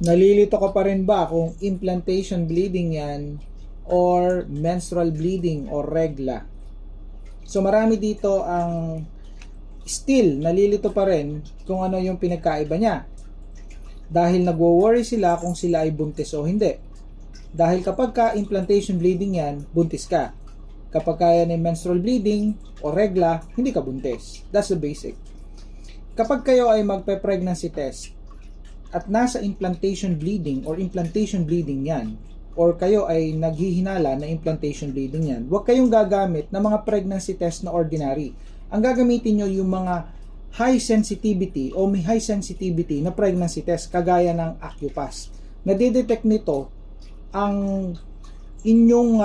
Nalilito ka pa rin ba kung implantation bleeding yan or menstrual bleeding or regla? So marami dito ang still nalilito pa rin kung ano yung pinagkaiba niya. Dahil nagwo-worry sila kung sila ay buntis o hindi. Dahil kapag ka implantation bleeding yan, buntis ka. Kapag kaya ng menstrual bleeding o regla, hindi ka buntis. That's the basic. Kapag kayo ay magpe-pregnancy test at nasa implantation bleeding or implantation bleeding yan, or kayo ay naghihinala na implantation bleeding yan, huwag kayong gagamit ng mga pregnancy test na ordinary. Ang gagamitin nyo yung mga high sensitivity o may high sensitivity na pregnancy test kagaya ng Acupast. Nadidetect nito ang inyong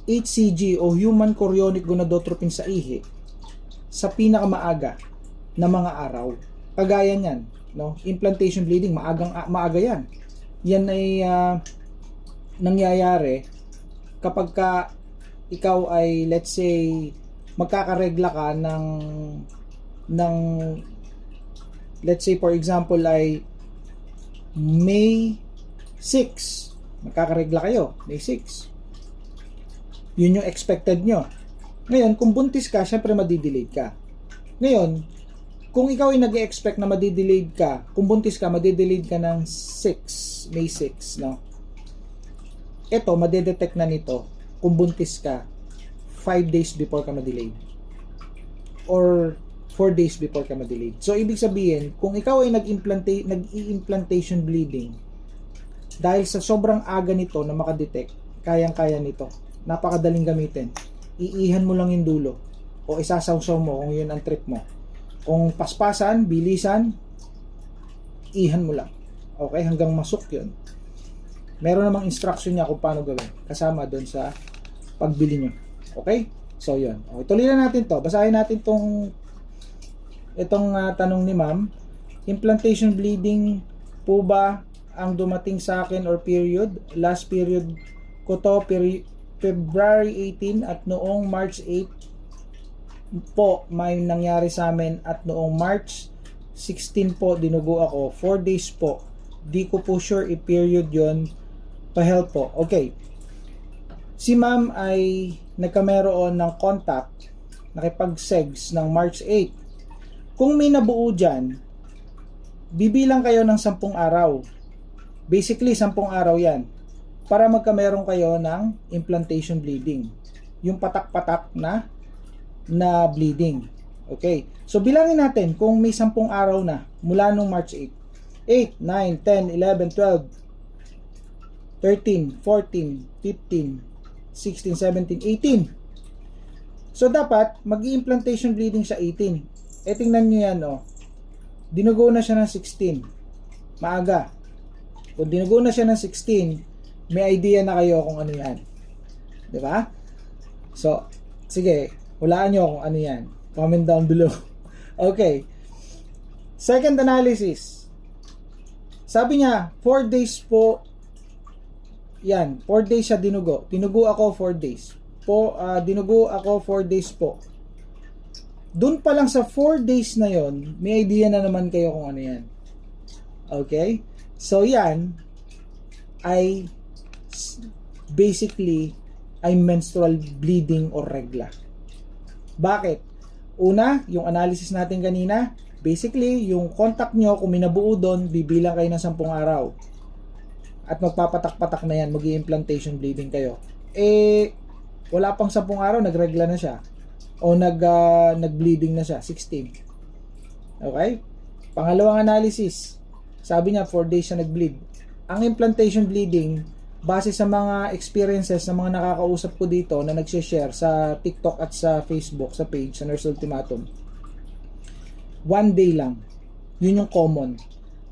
HCG o human chorionic gonadotropin sa ihi sa pinakamaaga na mga araw. Kagaya niyan, no? Implantation bleeding, maaga yan. Yan ay nangyayari kapag ka ikaw ay, let's say, magkakaregla ka ng let's say for example ay May 6, magkakaregla kayo May 6, yun yung expected nyo. Ngayon kung buntis ka, syempre madidelayed ka. Ngayon kung ikaw ay nag-expect na madidelayed ka, kung buntis ka, madidelayed ka ng May 6, no? Ito, madedetect na nito kung buntis ka 5 days before ka ma-delayed or 4 days before ka ma-delayed. So, ibig sabihin, kung ikaw ay nag-i-implantation bleeding, dahil sa sobrang aga nito na makadetect, kayang-kaya nito. Napakadaling gamitin. Iihan mo lang yung dulo o isasawsaw mo kung yun ang trip mo. Kung paspasan, bilisan, ihan mo lang. Okay? Hanggang masuk yun. Meron namang instruction niya kung paano gawin. Kasama doon sa pagbili nyo. Okay? So, yun. Okay, tuloy na natin to. Basahin natin itong tanong ni ma'am. Implantation bleeding po ba ang dumating sa akin or period? Last period ko to, February 18 at noong March 8 po may nangyari sa amin at noong March 16 po dinugo ako. 4 days po. Di ko po sure i-period yon. Pa-help po. Okay. Si ma'am ay nagkameroon ng contact, nakipag-segs ng March 8. Kung may nabuo dyan, bibilang kayo ng 10 araw. Basically, 10 araw yan. Para magkameron kayo ng implantation bleeding. Yung patak-patak na bleeding. Okay. So, bilangin natin kung may 10 araw na mula nung March 8. 8, 9, 10, 11, 12, 13, 14, 15, 16, 17, 18. So, dapat mag-i-implantation bleeding sa 18. Tingnan nyo yan, oh. Dinugo na siya ng 16. Maaga. Kung dinugo na siya ng 16, may idea na kayo kung ano yan. Diba? So, sige, hulaan nyo kung ano yan. Comment down below. Okay. Second analysis. Sabi niya, 4 days po. Yan, 4 days siya dinugo. Dinugo ako 4 days. Dinugo ako 4 days po. Doon pa lang sa 4 days na yon, may idea na naman kayo kung ano yan. Okay? So, yan ay basically ay menstrual bleeding or regla. Bakit? Una, yung analysis natin kanina, basically, yung contact nyo, kung may nabuo doon, bibilang kayo ng 10 araw. At magpapatak-patak na yan, mag-i-implantation bleeding kayo. Wala pang 10 araw, nagregla na siya. O nag-bleeding na siya, 16. Okay? Pangalawang analysis, sabi niya, 4 days siya nag-bleed. Ang implantation bleeding, base sa mga experiences ng mga nakakausap ko dito na nag-share sa TikTok at sa Facebook, sa page, sa Nurse Ultimatum, 1 day lang. Yun yung common.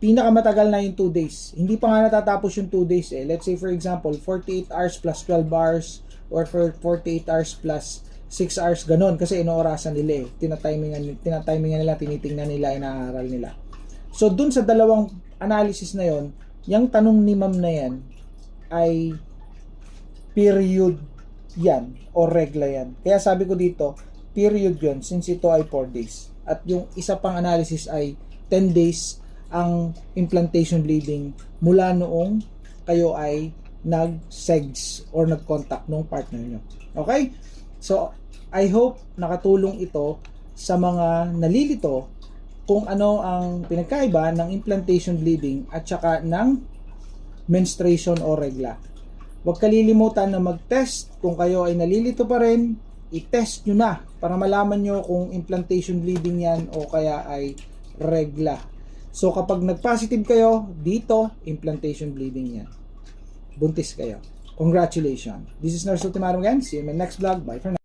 Pinakamatagal na yung 2 days. Hindi pa nga natatapos yung 2 days eh. Let's say for example, 48 hours plus 12 hours or for 48 hours plus 6 hours, ganun. Kasi inoorasan nila eh. Tinatimingan nila, tinitingnan nila, inaaral nila. So, dun sa dalawang analysis na yon, yung tanong ni ma'am na yan ay period yan o regla yan. Kaya sabi ko dito, period yon since ito ay 4 days. At yung isa pang analysis ay 10 days ang implantation bleeding mula noong kayo ay nag-segs or nag-contact ng partner nyo. Okay? So, I hope nakatulong ito sa mga nalilito kung ano ang pinagkaiba ng implantation bleeding at saka ng menstruation o regla. Huwag kalilimutan na mag-test. Kung kayo ay nalilito pa rin, i-test nyo na para malaman nyo kung implantation bleeding yan o kaya ay regla. So kapag nag-positive kayo, dito, implantation bleeding yan. Buntis kayo. Congratulations. This is Nurse Ultimatum again. See you in my next vlog. Bye for now.